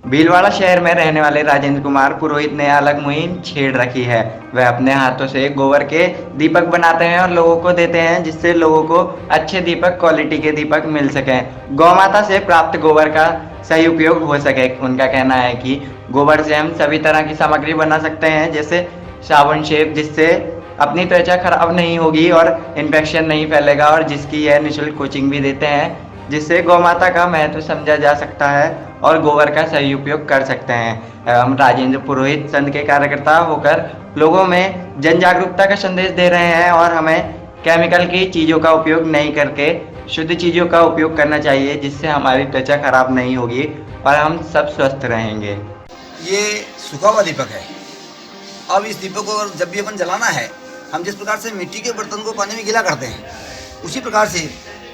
भीलवाड़ा शहर में रहने वाले राजेंद्र कुमार पुरोहित ने अलग मुहिम छेड़ रखी है। वह अपने हाथों से गोबर के दीपक बनाते हैं और लोगों को देते हैं, जिससे लोगों को अच्छे दीपक, क्वालिटी के दीपक मिल सकें। गौ माता से प्राप्त गोबर का सही उपयोग हो सके। उनका कहना है कि गोबर से हम सभी तरह की सामग्री बना सकते हैं, जैसे साबुन, शेप, जिससे अपनी त्वचा खराब नहीं होगी और इन्फेक्शन नहीं फैलेगा, और जिसकी यह निःशुल्क कोचिंग भी देते हैं, जिससे गौ माता का महत्व समझा जा सकता है और गोबर का सही उपयोग कर सकते हैं। हम राजेंद्र पुरोहित संघ के कार्यकर्ता होकर लोगों में जन जागरूकता का संदेश दे रहे हैं और हमें केमिकल की चीज़ों का उपयोग नहीं करके शुद्ध चीज़ों का उपयोग करना चाहिए, जिससे हमारी त्वचा खराब नहीं होगी और हम सब स्वस्थ रहेंगे। ये सूखा हुआ दीपक है। अब इस दीपक को जब भी अपन जलाना है, हम जिस प्रकार से मिट्टी के बर्तन को पानी में गीला करते हैं, उसी प्रकार से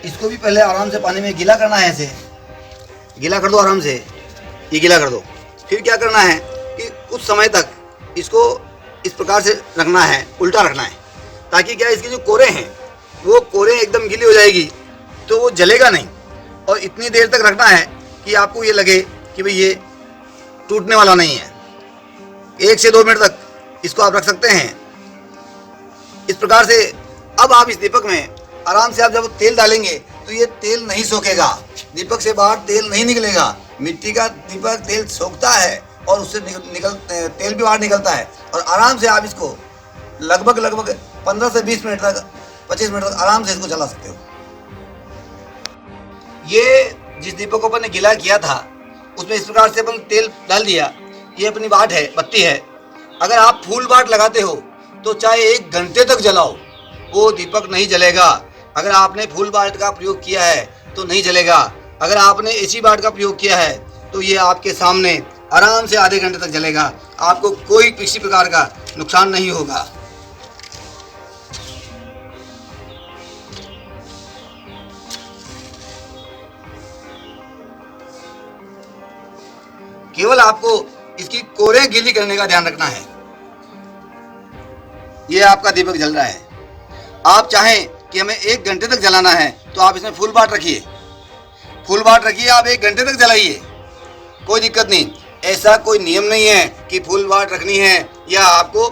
इसको भी पहले आराम से पानी में गीला करना है। ऐसे गीला कर दो, आराम से ये गीला कर दो। फिर क्या करना है कि कुछ समय तक इसको इस प्रकार से रखना है, उल्टा रखना है, ताकि क्या इसके जो कोरे हैं वो कोरे एकदम गीली हो जाएगी तो वो जलेगा नहीं। और इतनी देर तक रखना है कि आपको ये लगे कि भाई ये टूटने वाला नहीं है। 1 से 2 मिनट तक इसको आप रख सकते हैं इस प्रकार से। अब आप इस दीपक में आराम से आप जब तेल डालेंगे तो ये तेल नहीं सोखेगा, दीपक से बाहर तेल नहीं निकलेगा। मिट्टी का दीपक तेल सोखता है और उससे तेल भी बाहर निकलता है। और आराम से आप इसको लगभग 15 से 20 मिनट तक, 25 मिनट तक आराम से इसको जला सकते हो। ये जिस दीपक को अपन ने गीला किया था उसमें इस प्रकार से अपन तेल डाल दिया। ये अपनी बाट है, बत्ती है। अगर आप फूल बाट लगाते हो तो चाहे 1 घंटे तक जलाओ, वो दीपक नहीं जलेगा। अगर आपने फूल बाट का प्रयोग किया है तो नहीं जलेगा। अगर आपने एसी बाट का प्रयोग किया है तो ये आपके सामने आराम से आधे घंटे तक जलेगा, आपको कोई किसी प्रकार का नुकसान नहीं होगा। केवल आपको इसकी कोरे गीली करने का ध्यान रखना है। ये आपका दीपक जल रहा है। आप चाहें कि हमें 1 घंटे तक जलाना है तो आप इसमें फूल बाट रखिए, आप 1 घंटे तक जलाइए, कोई दिक्कत नहीं। ऐसा कोई नियम नहीं है कि फूल बाट रखनी है या आपको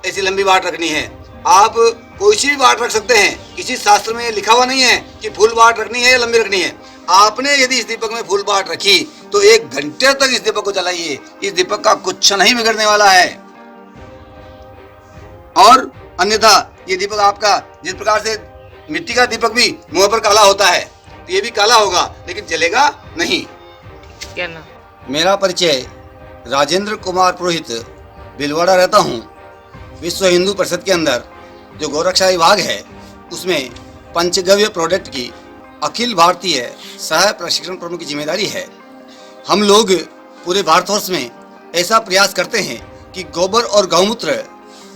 ऐसी लंबी बाट रखनी है। आप कोई सी भी बाट रख सकते हैं। किसी शास्त्र में लिखा हुआ नहीं है कि फूल बाट रखनी है या लंबी रखनी है। आपने यदि इस दीपक में फूल बाट रखी तो 1 घंटे तक इस दीपक को जलाइए। इस दीपक का कुछ नहीं बिगड़ने वाला है। और अन्यथा ये दीपक आपका, जिस प्रकार से मिट्टी का दीपक भी मुंह पर काला होता है, तो ये भी काला होगा लेकिन जलेगा नहीं। क्या ना? मेरा परिचय राजेंद्र कुमार पुरोहित, भीलवाड़ा रहता हूँ। विश्व हिंदू परिषद के अंदर जो गौरक्षा विभाग है उसमें पंचगव्य प्रोडक्ट की अखिल भारतीय सह प्रशिक्षण प्रमुख की जिम्मेदारी है। हम लोग पूरे भारतवर्ष में ऐसा प्रयास करते हैं कि गोबर और गौमूत्र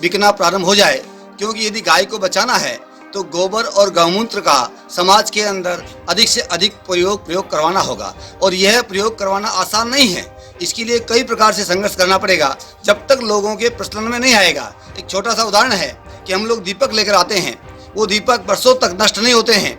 बिकना प्रारंभ हो जाए, क्योंकि यदि गाय को बचाना है तो गोबर और गौमूत्र का समाज के अंदर अधिक से अधिक प्रयोग करवाना होगा। और यह प्रयोग करवाना आसान नहीं है। इसके लिए कई प्रकार से संघर्ष करना पड़ेगा जब तक लोगों के प्रचलन में नहीं आएगा। एक छोटा सा उदाहरण है कि हम लोग दीपक लेकर आते हैं, वो दीपक बरसों तक नष्ट नहीं होते हैं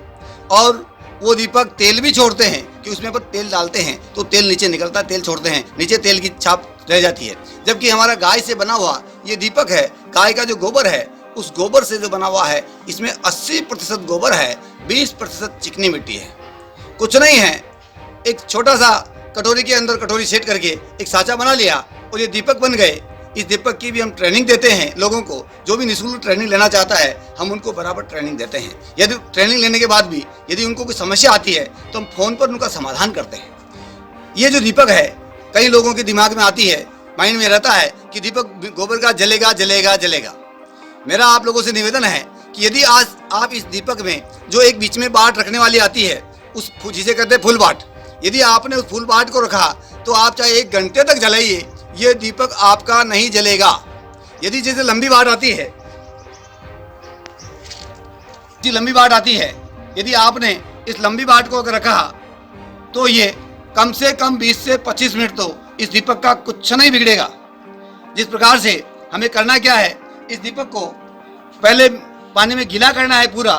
और वो दीपक तेल भी छोड़ते हैं कि उसमें पर तेल डालते हैं तो तेल नीचे निकलता है, तेल छोड़ते हैं, नीचे तेल की छाप रह जाती है। जबकि हमारा गाय से बना हुआ ये दीपक है, गाय का जो गोबर है उस गोबर से जो बना हुआ है, इसमें 80% गोबर है, 20% चिकनी मिट्टी है। कुछ नहीं है, एक छोटा सा कटोरी के अंदर कटोरी सेट करके एक साँचा बना लिया और ये दीपक बन गए। इस दीपक की भी हम ट्रेनिंग देते हैं लोगों को। जो भी निःशुल्क ट्रेनिंग लेना चाहता है हम उनको बराबर ट्रेनिंग देते हैं। यदि ट्रेनिंग लेने के बाद भी यदि उनको कोई समस्या आती है तो हम फ़ोन पर उनका समाधान करते हैं। ये जो दीपक है कई लोगों के दिमाग में आती है, माइंड में रहता है कि दीपक गोबर का जलेगा जलेगा जलेगा। मेरा आप लोगों से निवेदन है कि यदि आज आप इस दीपक में जो एक बीच में बाट रखने वाली आती है, उस जिसे कहते हैं फूल बाट, यदि आपने उस फूल बाट को रखा तो आप चाहे 1 घंटे तक जलाइए, ये दीपक आपका नहीं जलेगा। यदि जैसे लंबी बाट आती है, लंबी बाट आती है, यदि आपने इस लंबी बाट को अगर रखा तो ये कम से कम 20 से 25 मिनट तो इस दीपक का कुछ नहीं बिगड़ेगा। जिस प्रकार से हमें करना क्या है, इस दीपक को पहले पानी में गीला करना है पूरा।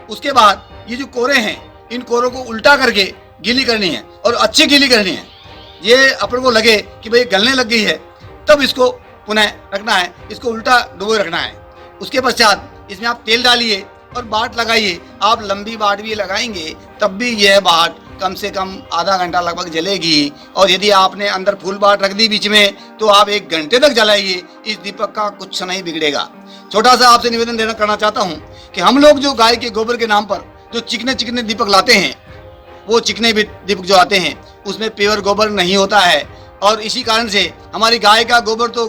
उसके बाद ये जो कोरे हैं इन कोरों को उल्टा करके गीली करनी है और अच्छी गीली करनी है। ये अपन को लगे कि भाई गलने लग गई है, तब इसको पुनः रखना है, इसको उल्टा डुबोए रखना है। उसके पश्चात इसमें आप तेल डालिए और बाट लगाइए। आप लंबी बाट भी लगाएंगे तब भी यह बाट कम से कम आधा घंटा लगभग जलेगी। और यदि आपने अंदर फुल बाट रख दी बीच में तो आप 1 घंटे तक जलाइए, इस दीपक का कुछ नहीं बिगड़ेगा। छोटा सा आपसे निवेदन करना चाहता हूँ कि हम लोग जो गाय के गोबर के नाम पर जो चिकने चिकने दीपक लाते हैं, वो चिकने दीपक जो आते हैं उसमें प्योर गोबर नहीं होता है। और इसी कारण से हमारी गाय का गोबर तो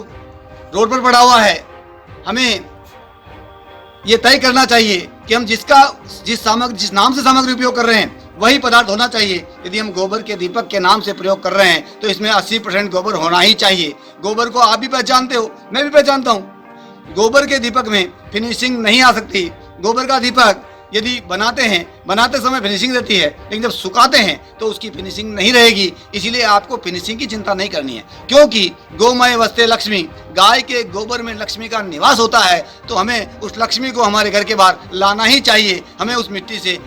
रोड पर पड़ा हुआ है। हमें ये तय करना चाहिए कि हम जिस नाम से सामग्री उपयोग कर रहे हैं वही पदार्थ होना चाहिए। यदि हम गोबर के दीपक के नाम से प्रयोग कर रहे हैं तो इसमें 80% गोबर होना ही चाहिए। गोबर को आप भी पहचानते हो, मैं भी पहचानता हूँ। गोबर के दीपक में फिनिशिंग नहीं आ सकती। गोबर का दीपक यदि बनाते समय फिनिशिंग रहती है, लेकिन जब सुखाते हैं तो उसकी फिनिशिंग नहीं रहेगी। इसीलिए आपको फिनिशिंग की चिंता नहीं करनी है, क्योंकि गोमय वस्ते लक्ष्मी, गाय के गोबर में लक्ष्मी का निवास होता है। तो हमें उस लक्ष्मी को हमारे घर के बाहर लाना ही चाहिए। हमें उस मिट्टी से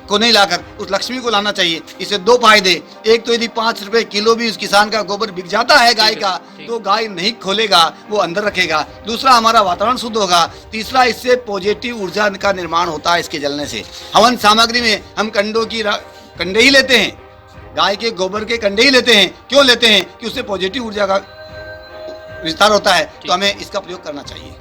को नहीं लाकर उस लक्ष्मी को लाना चाहिए। इससे 2 फायदे, एक तो यदि 5 रुपए किलो भी उस किसान का गोबर बिक जाता है गाय का, तो गाय नहीं खोलेगा, वो अंदर रखेगा। दूसरा, हमारा वातावरण शुद्ध होगा। तीसरा, इससे पॉजिटिव ऊर्जा का निर्माण होता है इसके जलने से। हवन सामग्री में हम कंडे ही लेते हैं, गाय के गोबर के कंडे ही लेते हैं। क्यों लेते हैं? कि उससे पॉजिटिव ऊर्जा का विस्तार होता है। तो हमें इसका प्रयोग करना चाहिए।